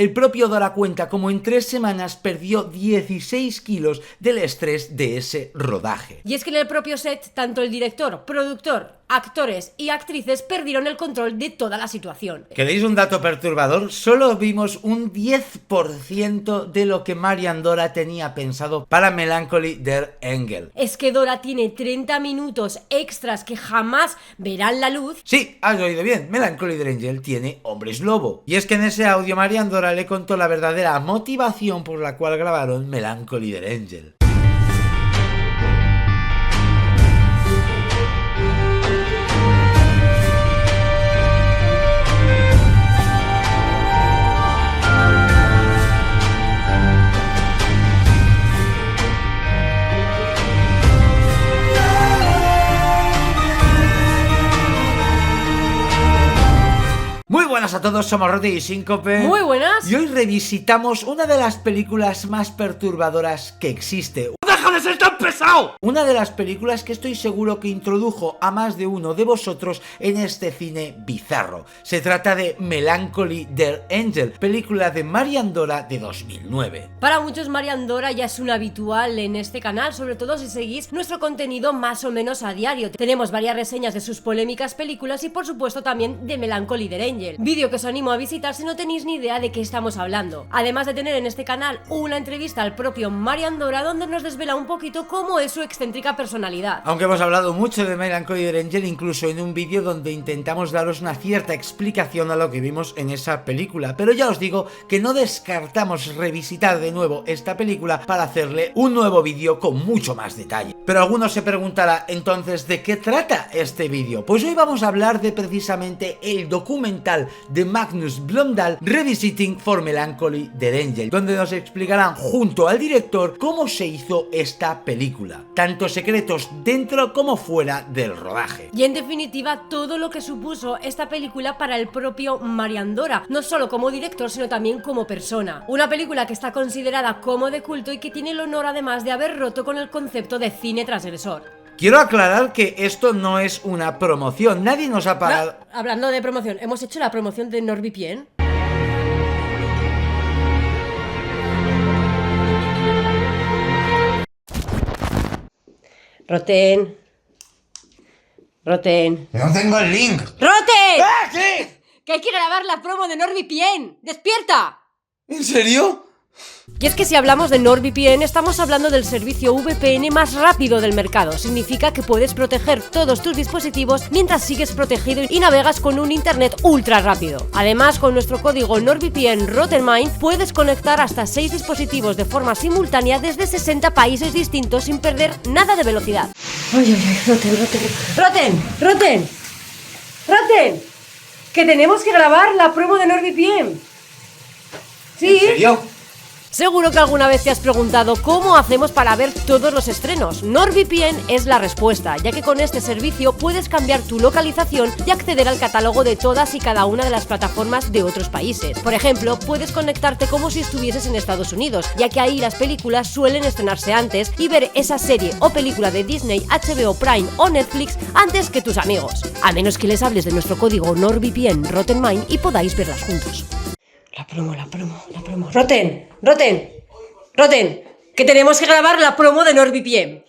El propio Dora cuenta como en 3 semanas perdió 16 kilos del estrés de ese rodaje. Y es que en el propio set, tanto el director, productor, actores y actrices perdieron el control de toda la situación. ¿Queréis un dato perturbador? Solo vimos un 10% de lo que Marian Dora tenía pensado para Melancholy der Engel. Es que Dora tiene 30 minutos extras que jamás verán la luz. Sí, has oído bien, Melancholy der Engel tiene hombres lobo. Y es que en ese audio Marian Dora le contó la verdadera motivación por la cual grabaron Melancholy der Engel. Muy buenas a todos, somos Rote y Síncope. Muy buenas. Y hoy revisitamos una de las películas más perturbadoras que existe. ¡Deja de ser tan pesado! Una de las películas que estoy seguro que introdujo a más de uno de vosotros en este cine bizarro. Se trata de Melancholy der Engel, película de Marian Dora de 2009. Para muchos Marian Dora ya es un habitual en este canal, sobre todo si seguís nuestro contenido más o menos a diario. Tenemos varias reseñas de sus polémicas películas y por supuesto también de Melancholy der Engel, vídeo que os animo a visitar si no tenéis ni idea de qué estamos hablando. Además de tener en este canal una entrevista al propio Marian Dora donde nos desvela un poquito cómo es su excéntrica personalidad. Aunque hemos hablado mucho de Melancholy der Engel, incluso en un vídeo donde intentamos daros una cierta explicación a lo que vimos en esa película, pero ya os digo que no descartamos revisitar de nuevo esta película para hacerle un nuevo vídeo con mucho más detalle. Pero alguno se preguntará entonces ¿de qué trata este vídeo? Pues hoy vamos a hablar de precisamente el documental de Magnus Blomdahl, Revisiting for Melancholy der Engel, donde nos explicarán junto al director cómo se hizo esta película, tanto secretos dentro como fuera del rodaje. Y en definitiva todo lo que supuso esta película para el propio Marian Dora, no solo como director sino también como persona. Una película que está considerada como de culto y que tiene el honor además de haber roto con el concepto de cine transgresor. Quiero aclarar que esto no es una promoción, nadie nos ha pagado... No, hablando de promoción, hemos hecho la promoción de NordVPN. Roten. No tengo el link. ¡Roten! ¡Ah, sí! ¡Que hay que grabar la promo de NordVPN! ¡Despierta! ¿En serio? Y es que si hablamos de NordVPN estamos hablando del servicio VPN más rápido del mercado. Significa que puedes proteger todos tus dispositivos mientras sigues protegido y navegas con un internet ultra rápido. Además, con nuestro código NordVPN RottenMine puedes conectar hasta 6 dispositivos de forma simultánea desde 60 países distintos sin perder nada de velocidad. ¡Ay, Roten! ¡Que tenemos que grabar la promo de NordVPN! ¿Sí? ¿En serio? Seguro que alguna vez te has preguntado cómo hacemos para ver todos los estrenos. NordVPN es la respuesta, ya que con este servicio puedes cambiar tu localización y acceder al catálogo de todas y cada una de las plataformas de otros países. Por ejemplo, puedes conectarte como si estuvieses en Estados Unidos, ya que ahí las películas suelen estrenarse antes y ver esa serie o película de Disney, HBO Prime o Netflix antes que tus amigos. A menos que les hables de nuestro código NordVPN RottenMine y podáis verlas juntos. La promo. Roten, que tenemos que grabar la promo de NordVPN.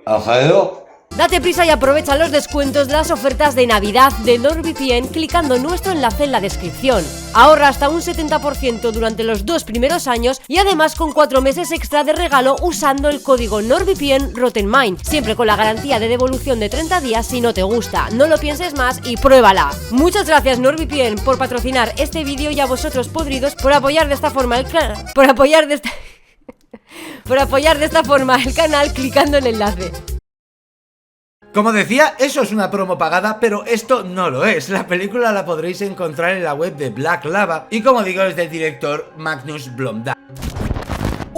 ¿Alfredo? Date prisa y aprovecha los descuentos de las ofertas de Navidad de NordVPN clicando en nuestro enlace en la descripción. Ahorra hasta un 70% durante los 2 primeros años y además con 4 meses extra de regalo usando el código NordVPN RottenMine, siempre con la garantía de devolución de 30 días si no te gusta. No lo pienses más y pruébala. Muchas gracias NordVPN por patrocinar este vídeo y a vosotros podridos por apoyar de esta forma el canal. Por apoyar de esta forma el canal clicando en el enlace. Como decía, eso es una promo pagada, pero esto no lo es. La película la podréis encontrar en la web de Black Lava y como digo es del director Magnus Blomdahl.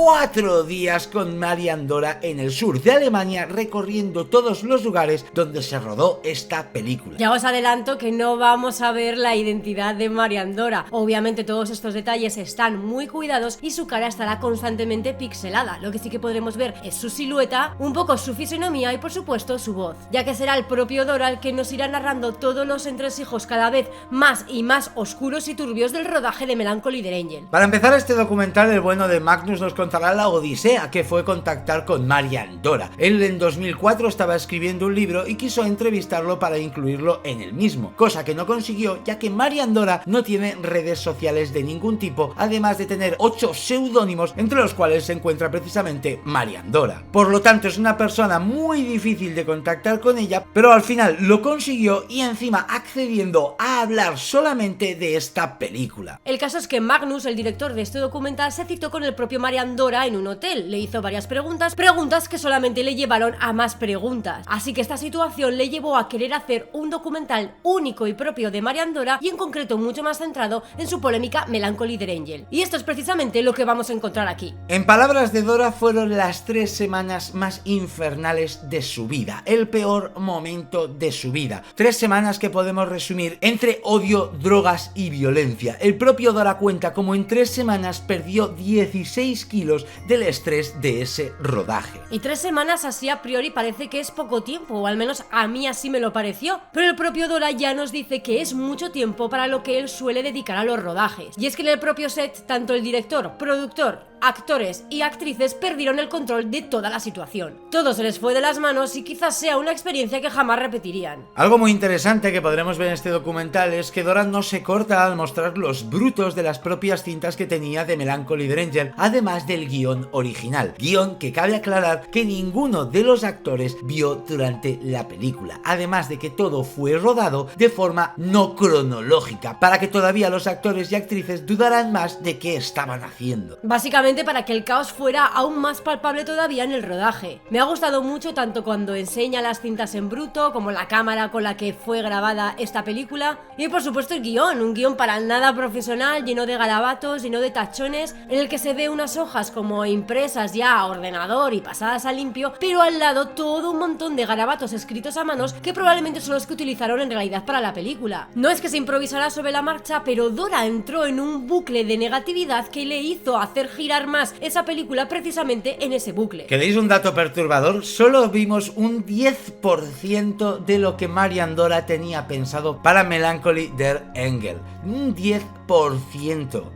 4 días con Marian Dora en el sur de Alemania, recorriendo todos los lugares donde se rodó esta película. Ya os adelanto que no vamos a ver la identidad de Marian Dora. Obviamente todos estos detalles están muy cuidados y su cara estará constantemente pixelada. Lo que sí que podremos ver es su silueta, un poco su fisonomía y por supuesto su voz, ya que será el propio Dora el que nos irá narrando todos los entresijos cada vez más y más oscuros y turbios del rodaje de Melancholy der Angel. Para empezar este documental, el bueno de Magnus nos contará la odisea que fue contactar con Marian Dora. Él en 2004 estaba escribiendo un libro y quiso entrevistarlo para incluirlo en el mismo, cosa que no consiguió, ya que Marian Dora no tiene redes sociales de ningún tipo, además de tener 8 seudónimos, entre los cuales se encuentra precisamente Marian Dora. Por lo tanto, es una persona muy difícil de contactar con ella, pero al final lo consiguió y encima accediendo a hablar solamente de esta película. El caso es que Magnus, el director de este documental, se citó con el propio Marian Dora en un hotel. Le hizo varias preguntas que solamente le llevaron a más preguntas. Así que esta situación le llevó a querer hacer un documental único y propio de Marian Dora y en concreto mucho más centrado en su polémica Melancholy der Angel. Y esto es precisamente lo que vamos a encontrar aquí. En palabras de Dora, fueron las 3 semanas más infernales de su vida, el peor momento de su vida. 3 semanas que podemos resumir entre odio, drogas y violencia. El propio Dora cuenta como en 3 semanas perdió 16 kilos del estrés de ese rodaje. Y 3 semanas así a priori parece que es poco tiempo, o al menos a mí así me lo pareció, pero el propio Dora ya nos dice que es mucho tiempo para lo que él suele dedicar a los rodajes. Y es que en el propio set, tanto el director, productor, actores y actrices perdieron el control de toda la situación. Todo se les fue de las manos y quizás sea una experiencia que jamás repetirían. Algo muy interesante que podremos ver en este documental es que Dora no se corta al mostrar los brutos de las propias cintas que tenía de Melancholy der Angel, además del guión original. Guión que cabe aclarar que ninguno de los actores vio durante la película, además de que todo fue rodado de forma no cronológica, para que todavía los actores y actrices dudaran más de qué estaban haciendo. Básicamente para que el caos fuera aún más palpable todavía en el rodaje. Me ha gustado mucho tanto cuando enseña las cintas en bruto, como la cámara con la que fue grabada esta película, y por supuesto el guión, un guión para nada profesional, lleno de garabatos, lleno de tachones, en el que se ve unas hojas como impresas ya a ordenador y pasadas a limpio, pero al lado todo un montón de garabatos escritos a manos que probablemente son los que utilizaron en realidad para la película. No es que se improvisara sobre la marcha, pero Dora entró en un bucle de negatividad que le hizo hacer girar más esa película precisamente en ese bucle. ¿Queréis un dato perturbador? Solo vimos un 10% de lo que Marian Dora tenía pensado para Melancholy der Angel. Un 10%.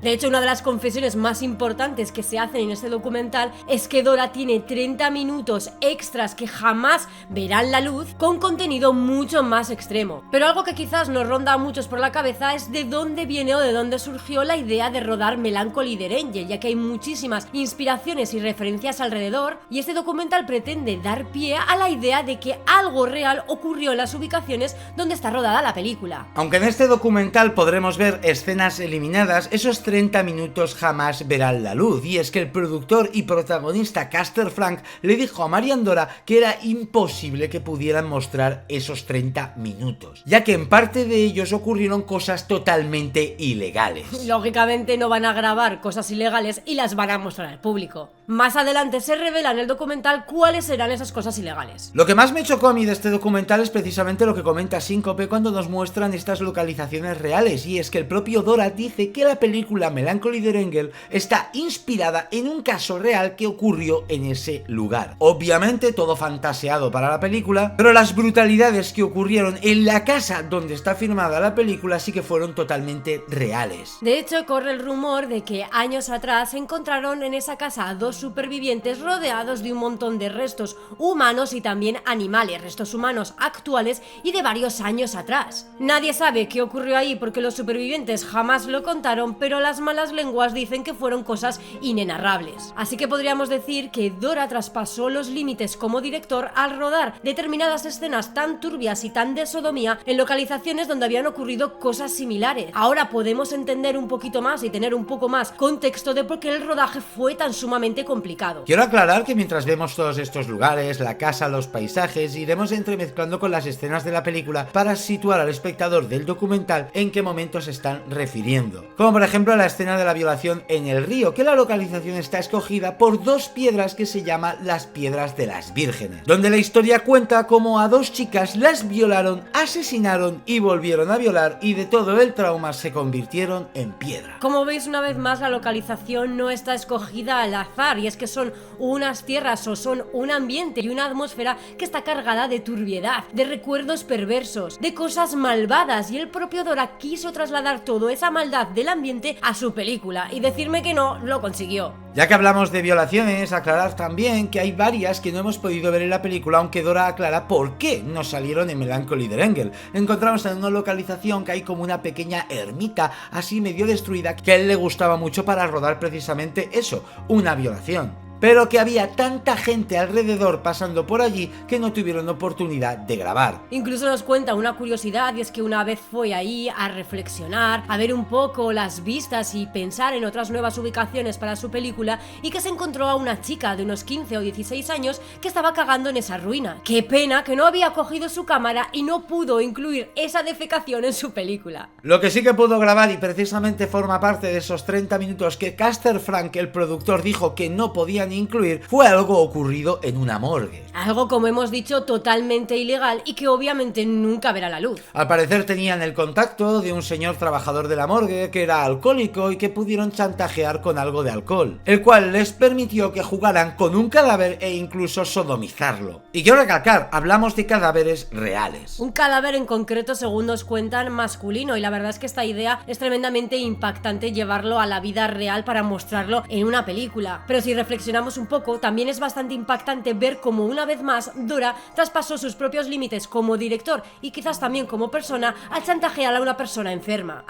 De hecho, una de las confesiones más importantes que se hacen en este documental es que Dora tiene 30 minutos extras que jamás verán la luz, con contenido mucho más extremo. Pero algo que quizás nos ronda a muchos por la cabeza es de dónde viene o de dónde surgió la idea de rodar Melancholy der Angel, ya que hay muchísimas inspiraciones y referencias alrededor, y este documental pretende dar pie a la idea de que algo real ocurrió en las ubicaciones donde está rodada la película. Aunque en este documental podremos ver escenas eliminadas, esos 30 minutos jamás verán la luz, y es que el productor y protagonista Castor Frank le dijo a Marian Dora que era imposible que pudieran mostrar esos 30 minutos, ya que en parte de ellos ocurrieron cosas totalmente ilegales. Lógicamente no van a grabar cosas ilegales y las van a mostrar al público. Más adelante se revela en el documental cuáles serán esas cosas ilegales. Lo que más me chocó a mí de este documental es precisamente lo que comenta Síncope cuando nos muestran estas localizaciones reales, y es que el propio Dora dice que la película Melancholy der Angel está inspirada en un caso real que ocurrió en ese lugar. Obviamente todo fantaseado para la película, pero las brutalidades que ocurrieron en la casa donde está filmada la película sí que fueron totalmente reales. De hecho, corre el rumor de que años atrás se encontraron en esa casa a 2 supervivientes rodeados de un montón de restos humanos y también animales, restos humanos actuales y de varios años atrás. Nadie sabe qué ocurrió ahí porque los supervivientes jamás lo contaron, pero las malas lenguas dicen que fueron cosas inenarrables. Así que podríamos decir que Dora traspasó los límites como director al rodar determinadas escenas tan turbias y tan de sodomía en localizaciones donde habían ocurrido cosas similares. Ahora podemos entender un poquito más y tener un poco más contexto de por qué el rodaje fue tan sumamente bastante complicado. Quiero aclarar que mientras vemos todos estos lugares, la casa, los paisajes, iremos entremezclando con las escenas de la película para situar al espectador del documental en qué momentos se están refiriendo. Como por ejemplo la escena de la violación en el río, que la localización está escogida por dos piedras que se llaman las Piedras de las Vírgenes, donde la historia cuenta cómo a dos chicas las violaron, asesinaron y volvieron a violar, y de todo el trauma se convirtieron en piedra. Como veis, una vez más la localización no está escogida al azar, y es que son unas tierras o son un ambiente y una atmósfera que está cargada de turbiedad, de recuerdos perversos, de cosas malvadas, y el propio Dora quiso trasladar toda esa maldad del ambiente a su película, y decirme que no, lo consiguió. Ya que hablamos de violaciones, aclarar también que hay varias que no hemos podido ver en la película, aunque Dora aclara por qué no salieron en Melancholy der Engel. Encontramos en una localización que hay como una pequeña ermita así medio destruida, que a él le gustaba mucho para rodar precisamente eso, una violación. Pero que había tanta gente alrededor pasando por allí que no tuvieron oportunidad de grabar. Incluso nos cuenta una curiosidad, y es que una vez fue ahí a reflexionar, a ver un poco las vistas y pensar en otras nuevas ubicaciones para su película, y que se encontró a una chica de unos 15 o 16 años que estaba cagando en esa ruina. Qué pena que no había cogido su cámara y no pudo incluir esa defecación en su película. Lo que sí que pudo grabar, y precisamente forma parte de esos 30 minutos que Castor Frank, el productor, dijo que no podían incluir, fue algo ocurrido en una morgue. Algo, como hemos dicho, totalmente ilegal y que obviamente nunca verá la luz. Al parecer tenían el contacto de un señor trabajador de la morgue que era alcohólico y que pudieron chantajear con algo de alcohol, el cual les permitió que jugaran con un cadáver e incluso sodomizarlo. Y quiero recalcar, hablamos de cadáveres reales. Un cadáver en concreto, según nos cuentan, masculino, y la verdad es que esta idea es tremendamente impactante, llevarlo a la vida real para mostrarlo en una película. Pero si reflexionamos un poco, también es bastante impactante ver cómo una vez más Dora traspasó sus propios límites como director y quizás también como persona al chantajear a una persona enferma.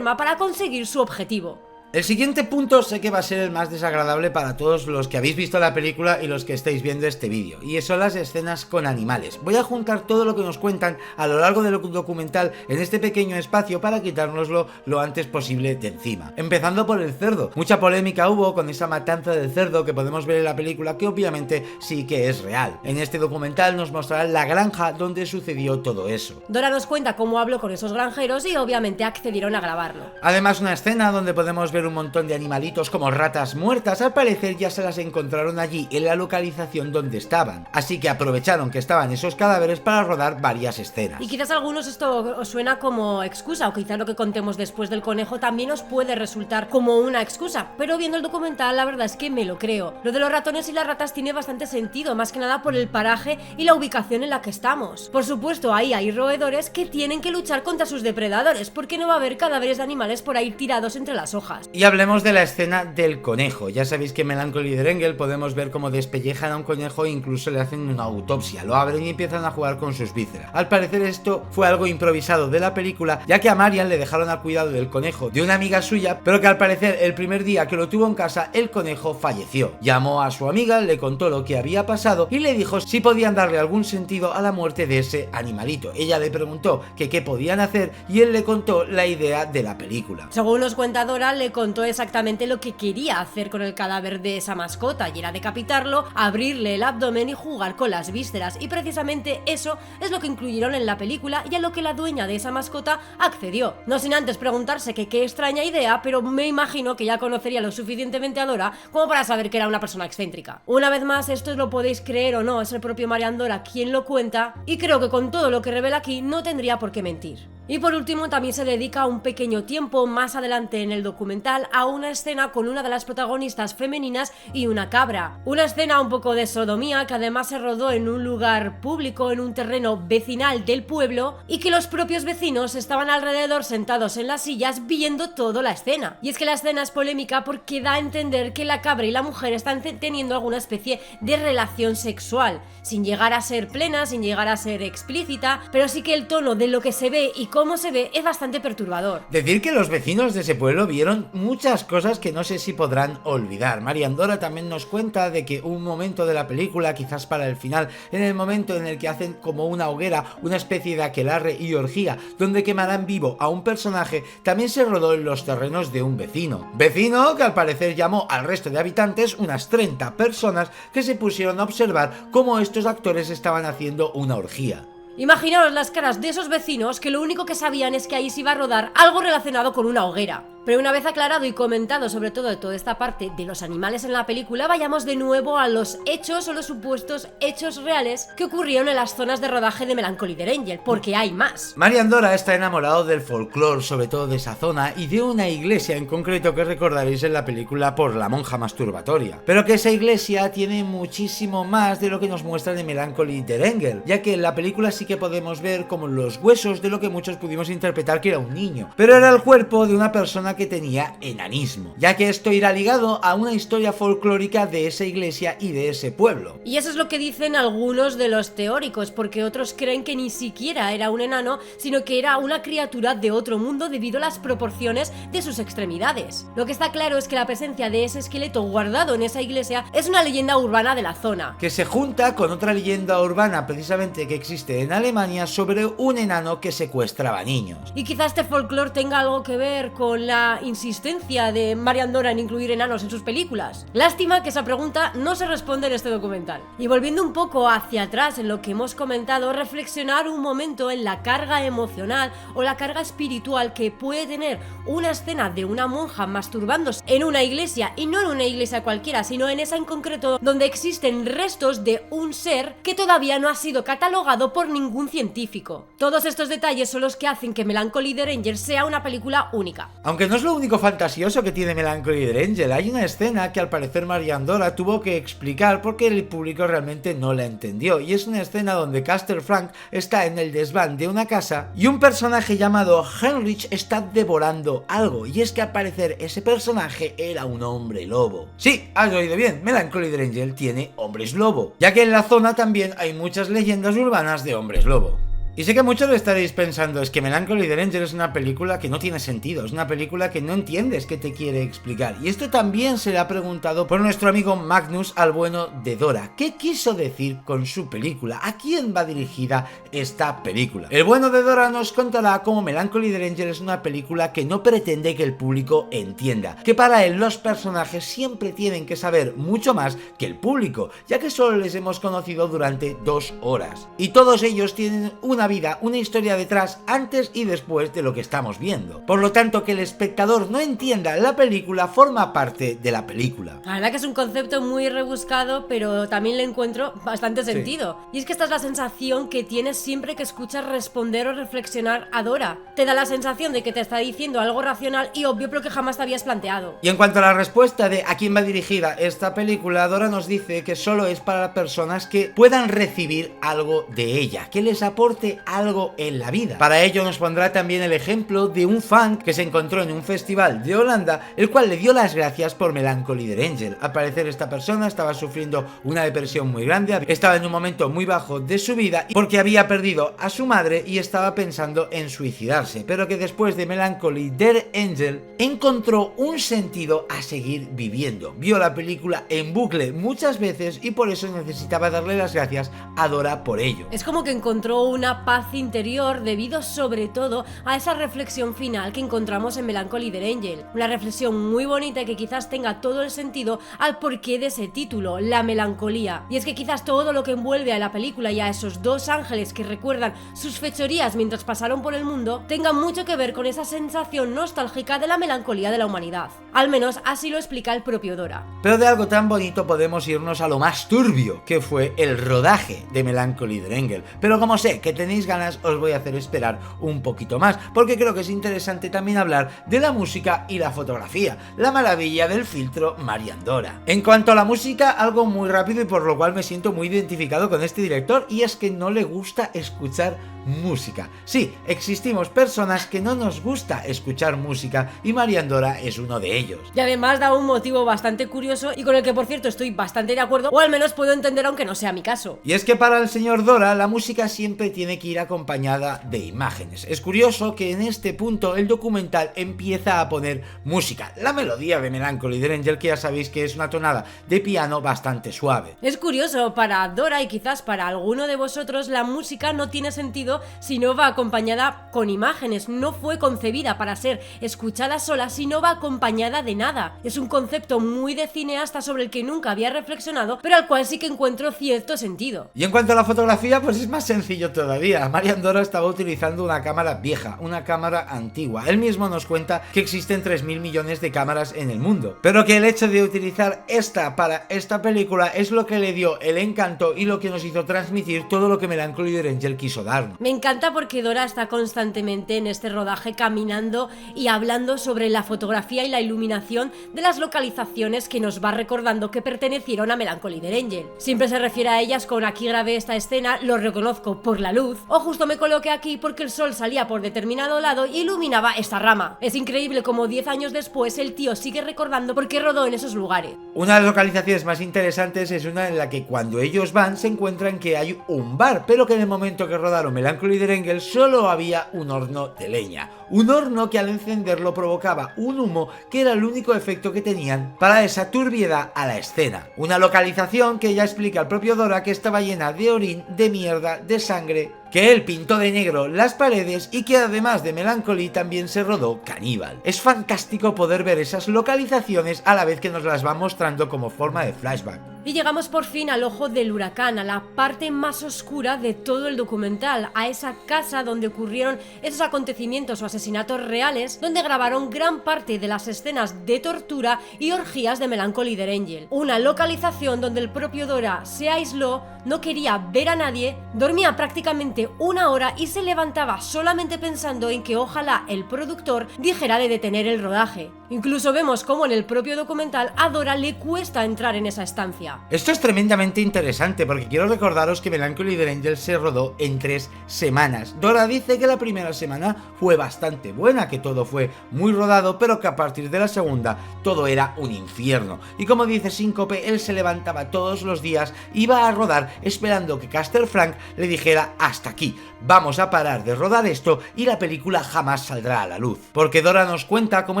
Para conseguir su objetivo. El siguiente punto sé que va a ser el más desagradable para todos los que habéis visto la película y los que estáis viendo este vídeo, y son las escenas con animales. Voy a juntar todo lo que nos cuentan a lo largo del documental en este pequeño espacio para quitárnoslo lo antes posible de encima. Empezando por el cerdo. Mucha polémica hubo con esa matanza del cerdo que podemos ver en la película, que obviamente sí que es real. En este documental nos mostrarán la granja donde sucedió todo eso. Dora nos cuenta cómo habló con esos granjeros y obviamente accedieron a grabarlo. Además, una escena donde podemos ver un montón de animalitos como ratas muertas. Al parecer ya se las encontraron allí en la localización donde estaban, así que aprovecharon que estaban esos cadáveres para rodar varias escenas. Y quizás a algunos esto os suena como excusa, o quizás lo que contemos después del conejo también os puede resultar como una excusa, pero viendo el documental la verdad es que me lo creo. Lo de los ratones y las ratas tiene bastante sentido, más que nada por el paraje y la ubicación en la que estamos. Por supuesto, ahí hay roedores que tienen que luchar contra sus depredadores, porque no va a haber cadáveres de animales por ahí tirados entre las hojas. Y hablemos de la escena del conejo. Ya sabéis que en Melancholy der Engel podemos ver cómo despellejan a un conejo e incluso le hacen una autopsia, lo abren y empiezan a jugar con sus vísceras. Al parecer esto fue algo improvisado de la película, ya que a Marian le dejaron al cuidado del conejo de una amiga suya, pero que al parecer el primer día que lo tuvo en casa el conejo falleció. Llamó a su amiga, le contó lo que había pasado y le dijo si podían darle algún sentido a la muerte de ese animalito. Ella le preguntó que qué podían hacer y él le contó la idea de la película. Según nos cuenta Dora, le contó exactamente lo que quería hacer con el cadáver de esa mascota, y era decapitarlo, abrirle el abdomen y jugar con las vísceras, y precisamente eso es lo que incluyeron en la película y a lo que la dueña de esa mascota accedió. No sin antes preguntarse que qué extraña idea, pero me imagino que ya conocería lo suficientemente a Dora como para saber que era una persona excéntrica. Una vez más, esto lo podéis creer o no, es el propio Marian Dora quien lo cuenta, y creo que con todo lo que revela aquí no tendría por qué mentir. Y por último también se dedica un pequeño tiempo más adelante en el documental a una escena con una de las protagonistas femeninas y una cabra. Una escena un poco de sodomía que además se rodó en un lugar público, en un terreno vecinal del pueblo, y que los propios vecinos estaban alrededor sentados en las sillas viendo toda la escena. Y es que la escena es polémica porque da a entender que la cabra y la mujer están teniendo alguna especie de relación sexual, sin llegar a ser plena, sin llegar a ser explícita, pero sí que el tono de lo que se ve y cómo se ve es bastante perturbador. Decir que los vecinos de ese pueblo vieron muchas cosas que no sé si podrán olvidar. Mariandora también nos cuenta de que un momento de la película, quizás para el final, en el momento en el que hacen como una hoguera, una especie de aquelarre y orgía, donde quemarán vivo a un personaje, también se rodó en los terrenos de un vecino. Vecino que al parecer llamó al resto de habitantes, unas 30 personas, que se pusieron a observar cómo estos actores estaban haciendo una orgía. Imaginaos las caras de esos vecinos que lo único que sabían es que ahí se iba a rodar algo relacionado con una hoguera. Pero una vez aclarado y comentado sobre todo de toda esta parte de los animales en la película, vayamos de nuevo a los hechos o los supuestos hechos reales que ocurrieron en las zonas de rodaje de Melancholy the Angel, porque hay más. Mariandora está enamorado del folclore, sobre todo de esa zona, y de una iglesia en concreto que recordaréis en la película por la monja masturbatoria. Pero que esa iglesia tiene muchísimo más de lo que nos muestran en Melancholy the Angel, ya que en la película sí que podemos ver como los huesos de lo que muchos pudimos interpretar que era un niño, pero era el cuerpo de una persona que tenía enanismo, ya que esto irá ligado a una historia folclórica de esa iglesia y de ese pueblo. Y eso es lo que dicen algunos de los teóricos, porque otros creen que ni siquiera era un enano, sino que era una criatura de otro mundo debido a las proporciones de sus extremidades. Lo que está claro es que la presencia de ese esqueleto guardado en esa iglesia es una leyenda urbana de la zona, que se junta con otra leyenda urbana precisamente que existe en Alemania sobre un enano que secuestraba niños. Y quizás este folclore tenga algo que ver con la insistencia de Mariandora en incluir enanos en sus películas. Lástima que esa pregunta no se responde en este documental. Y volviendo un poco hacia atrás en lo que hemos comentado, reflexionar un momento en la carga emocional o la carga espiritual que puede tener una escena de una monja masturbándose en una iglesia, y no en una iglesia cualquiera, sino en esa en concreto donde existen restos de un ser que todavía no ha sido catalogado por ningún científico. Todos estos detalles son los que hacen que Melancholy the Angel sea una película única. Aunque no es lo único fantasioso que tiene Melancholy the Angel, hay una escena que al parecer Mariandora tuvo que explicar porque el público realmente no la entendió, y es una escena donde Castle Frank está en el desván de una casa y un personaje llamado Heinrich está devorando algo, y es que al parecer ese personaje era un hombre lobo. Sí, has oído bien, Melancholy the Angel tiene hombres lobo, ya que en la zona también hay muchas leyendas urbanas de hombres lobo. Y sé que muchos lo estaréis pensando, es que Melancholy the Angel es una película que no tiene sentido, es una película que no entiendes qué te quiere explicar. Y esto también se le ha preguntado por nuestro amigo Magnus al bueno de Dora. ¿Qué quiso decir con su película? ¿A quién va dirigida esta película? El bueno de Dora nos contará cómo Melancholy the Angel es una película que no pretende que el público entienda, que para él los personajes siempre tienen que saber mucho más que el público, ya que solo les hemos conocido durante 2 horas. Y todos ellos tienen una vida, una historia detrás, antes y después de lo que estamos viendo. Por lo tanto, que el espectador no entienda la película forma parte de la película. La verdad que es un concepto muy rebuscado, pero también le encuentro bastante sentido. Sí. Y es que esta es la sensación que tienes siempre que escuchas responder o reflexionar a Dora. Te da la sensación de que te está diciendo algo racional y obvio, pero que jamás te habías planteado. Y en cuanto a la respuesta de a quién va dirigida esta película, Dora nos dice que solo es para personas que puedan recibir algo de ella, que les aporte algo en la vida. Para ello nos pondrá también el ejemplo de un fan que se encontró en un festival de Holanda, el cual le dio las gracias por Melancholy the Angel. Al parecer esta persona estaba sufriendo una depresión muy grande, estaba en un momento muy bajo de su vida porque había perdido a su madre y estaba pensando en suicidarse, pero que después de Melancholy the Angel encontró un sentido a seguir viviendo. Vio la película en bucle muchas veces y por eso necesitaba darle las gracias a Dora por ello. Es como que encontró una paz interior debido sobre todo a esa reflexión final que encontramos en Melancholy the Angel. Una reflexión muy bonita que quizás tenga todo el sentido al porqué de ese título, la melancolía. Y es que quizás todo lo que envuelve a la película y a esos 2 ángeles que recuerdan sus fechorías mientras pasaron por el mundo tenga mucho que ver con esa sensación nostálgica de la melancolía de la humanidad. Al menos así lo explica el propio Dora. Pero de algo tan bonito podemos irnos a lo más turbio, que fue el rodaje de Melancholy the Angel. Pero como sé que tenéis ganas, os voy a hacer esperar un poquito más, porque creo que es interesante también hablar de la música y la fotografía, la maravilla del filtro Mariandora. En cuanto a la música, algo muy rápido y por lo cual me siento muy identificado con este director, y es que no le gusta escuchar música. Sí, existimos personas que no nos gusta escuchar música y Mariandora es uno de ellos. Y además da un motivo bastante curioso y con el que por cierto estoy bastante de acuerdo, o al menos puedo entender aunque no sea mi caso. Y es que para el señor Dora la música siempre tiene que ir acompañada de imágenes. Es curioso que en este punto el documental empieza a poner música, la melodía de Melancholy de Angel, que ya sabéis que es una tonada de piano bastante suave. Es curioso, para Dora y quizás para alguno de vosotros la música no tiene sentido si no va acompañada con imágenes, no fue concebida para ser escuchada sola si no va acompañada de nada. Es un concepto muy de cineasta sobre el que nunca había reflexionado, pero al cual sí que encuentro cierto sentido. Y en cuanto a la fotografía, pues es más sencillo todavía. Mariandora estaba utilizando una cámara vieja, una cámara antigua. Él mismo nos cuenta que existen 3.000 millones de cámaras en el mundo, pero que el hecho de utilizar esta para esta película es lo que le dio el encanto y lo que nos hizo transmitir todo lo que Melancholy de Angel quiso darnos. Me encanta porque Dora está constantemente en este rodaje caminando y hablando sobre la fotografía y la iluminación de las localizaciones que nos va recordando que pertenecieron a Melancholy de Angel. Siempre se refiere a ellas con aquí grabé esta escena, lo reconozco por la luz, o justo me coloqué aquí porque el sol salía por determinado lado y iluminaba esta rama. Es increíble como 10 años después el tío sigue recordando por qué rodó en esos lugares. Una de las localizaciones más interesantes es una en la que cuando ellos van se encuentran que hay un bar, pero que en el momento que rodaron Melancholy de Angel solo había un horno de leña. Un horno que al encenderlo provocaba un humo que era el único efecto que tenían para esa turbiedad a la escena. Una localización que ya explica el propio Dora que estaba llena de orín, de mierda, de sangre, que él pintó de negro las paredes y que además de Melancholy también se rodó Caníbal. Es fantástico poder ver esas localizaciones a la vez que nos las va mostrando como forma de flashback. Y llegamos por fin al ojo del huracán, a la parte más oscura de todo el documental, a esa casa donde ocurrieron esos acontecimientos o asesinatos reales, donde grabaron gran parte de las escenas de tortura y orgías de Melancholy de Angel. Una localización donde el propio Dora se aisló, no quería ver a nadie, dormía prácticamente una hora y se levantaba solamente pensando en que ojalá el productor dijera de detener el rodaje. Incluso vemos cómo en el propio documental a Dora le cuesta entrar en esa estancia. Esto es tremendamente interesante porque quiero recordaros que Melancholy de Angel se rodó en 3 semanas. Dora dice que la primera semana fue bastante buena, que todo fue muy rodado, pero que a partir de la segunda todo era un infierno. Y como dice Síncope, él se levantaba todos los días, iba a rodar esperando que Caster Frank le dijera hasta aquí, vamos a parar de rodar esto y la película jamás saldrá a la luz. Porque Dora nos cuenta cómo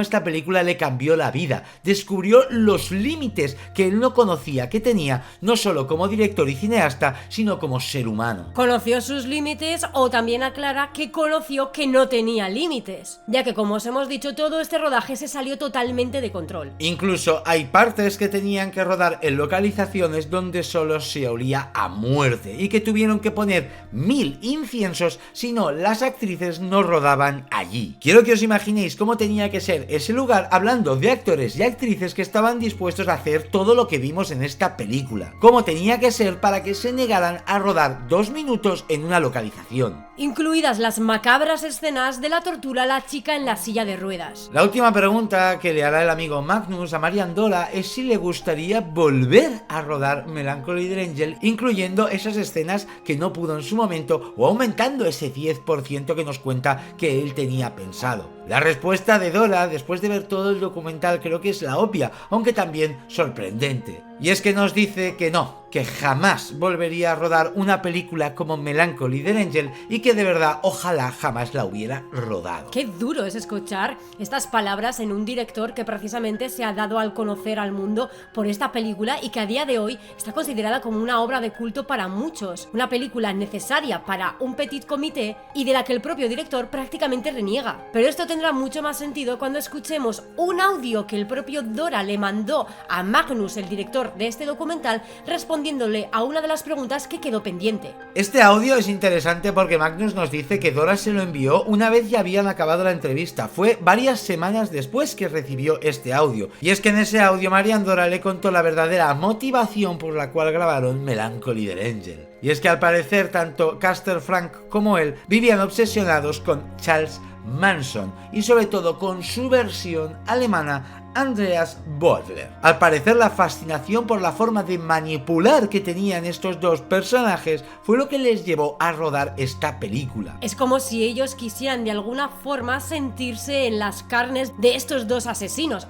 esta película le cambió la vida, descubrió los límites que él no conocía que tenía, no solo como director y cineasta, sino como ser humano. Conoció sus límites, o también aclara que conoció que no tenía límites, ya que como os hemos dicho, todo este rodaje se salió totalmente de control. Incluso hay partes que tenían que rodar en localizaciones donde solo se olía a muerte y que tuvieron que poner 1000 inciensos, si no las actrices no rodaban allí. Quiero que os imaginéis cómo tenía que ser ese lugar, hablando de actores y actrices que estaban dispuestos a hacer todo lo que vimos en esta película. Cómo tenía que ser para que se negaran a rodar 2 minutos en una localización. Incluidas las macabras escenas de la tortura a la chica en la silla de ruedas. La última pregunta que le hará el amigo Magnus a Mariandora es si le gustaría volver a rodar Melancholy de Angel, incluyendo esas escenas que no pudo en su momento o aumentando ese 10% que nos cuenta que él tenía pensado. La respuesta de Dora, después de ver todo el documental, creo que es la obvia, aunque también sorprendente. Y es que nos dice que no, que jamás volvería a rodar una película como Melancholy de Angel y que de verdad ojalá jamás la hubiera rodado. Qué duro es escuchar estas palabras en un director que precisamente se ha dado al conocer al mundo por esta película y que a día de hoy está considerada como una obra de culto para muchos, una película necesaria para un petit comité y de la que el propio director prácticamente reniega. Pero esto tendrá mucho más sentido cuando escuchemos un audio que el propio Dora le mandó a Magnus, el director de este documental, respondiéndole a una de las preguntas que quedó pendiente. Este audio es interesante porque Magnus nos dice que Dora se lo envió una vez ya habían acabado la entrevista. Fue varias semanas después que recibió este audio. Y es que en ese audio Mariandora le contó la verdadera motivación por la cual grabaron Melancholy de Angel. Y es que al parecer tanto Caster Frank como él vivían obsesionados con Charles Manson y sobre todo con su versión alemana Andreas Butler. Al parecer, la fascinación por la forma de manipular que tenían estos dos personajes fue lo que les llevó a rodar esta película. Es como si ellos quisieran de alguna forma sentirse en las carnes de estos dos asesinos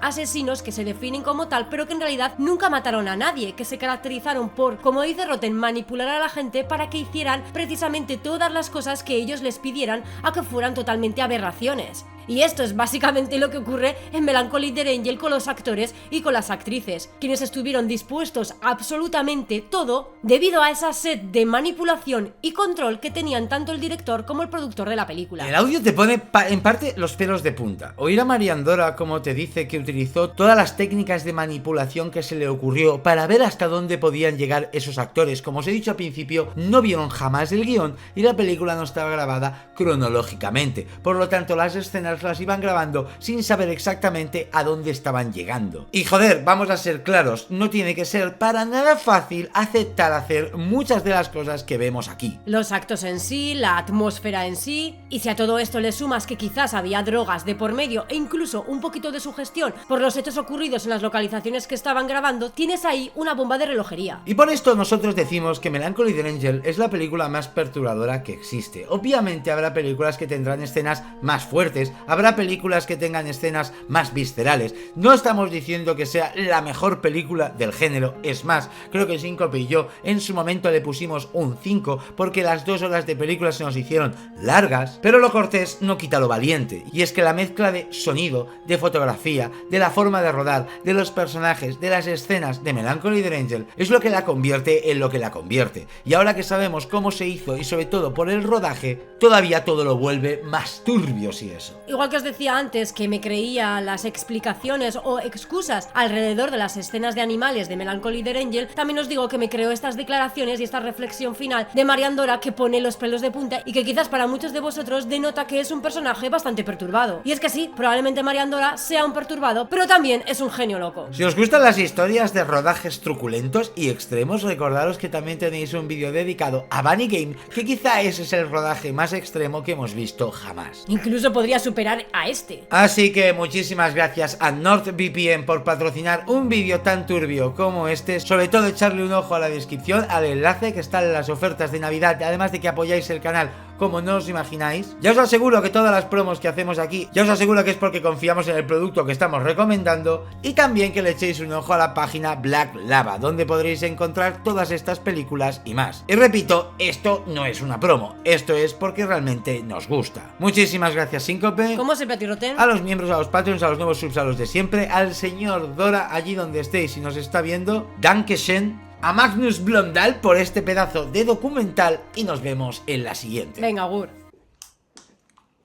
que se definen como tal, pero que en realidad nunca mataron a nadie, que se caracterizaron por, como dice Rotten, manipular a la gente para que hicieran precisamente todas las cosas que ellos les pidieran, a que fueran totalmente aberraciones. Y esto es básicamente lo que ocurre en Melancholy The Angel con los actores y con las actrices, quienes estuvieron dispuestos a absolutamente todo debido a esa sed de manipulación y control que tenían tanto el director como el productor de la película. El audio te pone en parte los pelos de punta. Oír a Mariandora como te dice que utilizó todas las técnicas de manipulación que se le ocurrió para ver hasta dónde podían llegar esos actores. Como os he dicho al principio, no vieron jamás el guión y la película no estaba grabada cronológicamente. Por lo tanto, las escenas las iban grabando sin saber exactamente a dónde estaban llegando. Y joder, vamos a ser claros, no tiene que ser para nada fácil aceptar hacer muchas de las cosas que vemos aquí. Los actos en sí, la atmósfera en sí, y si a todo esto le sumas que quizás había drogas de por medio e incluso un poquito de sugestión por los hechos ocurridos en las localizaciones que estaban grabando, tienes ahí una bomba de relojería. Y por esto nosotros decimos que Melancholy The Angel es la película más perturbadora que existe. Obviamente habrá películas que tendrán escenas más fuertes, habrá películas que tengan escenas más viscerales. No estamos diciendo que sea la mejor película del género, es más, creo que Síncope y yo en su momento le pusimos un 5 porque las 2 horas de película se nos hicieron largas, pero lo cortés no quita lo valiente, y es que la mezcla de sonido, de fotografía, de la forma de rodar, de los personajes, de las escenas de Melancholy The Angel es lo que la convierte en lo que la convierte, y ahora que sabemos cómo se hizo y sobre todo por el rodaje, todavía todo lo vuelve más turbio si eso. Igual que os decía antes que me creía las explicaciones o excusas alrededor de las escenas de animales de Melancholy The Angel, también os digo que me creo estas declaraciones y esta reflexión final de Mariandora que pone los pelos de punta y que quizás para muchos de vosotros denota que es un personaje bastante perturbado. Y es que sí, probablemente Mariandora sea un perturbado, pero también es un genio loco. Si os gustan las historias de rodajes truculentos y extremos, recordaros que también tenéis un vídeo dedicado a Bunny Game, que quizá ese es el rodaje más extremo que hemos visto jamás. Incluso podría superar a este. Así que muchísimas gracias a NordVPN por patrocinar un vídeo tan turbio como este. Sobre todo echarle un ojo a la descripción, al enlace que está en las ofertas de Navidad, además de que apoyáis el canal como no os imagináis. Ya os aseguro que todas las promos que hacemos aquí, ya os aseguro que es porque confiamos en el producto que estamos recomendando, y también que le echéis un ojo a la página Black Lava, donde podréis encontrar todas estas películas y más. Y repito, esto no es una promo, esto es porque realmente nos gusta. Muchísimas gracias, Síncope. ¿Cómo se Rotten? A los miembros, a los Patreons, a los nuevos subs, a los de siempre, al señor Dora, allí donde estéis y nos está viendo, Dankeschön, a Magnus Blondal por este pedazo de documental y nos vemos en la siguiente. Venga, Gur.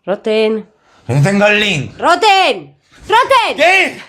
Rotten. No tengo el link. ¡Rotten! ¡Rotten! ¿Qué?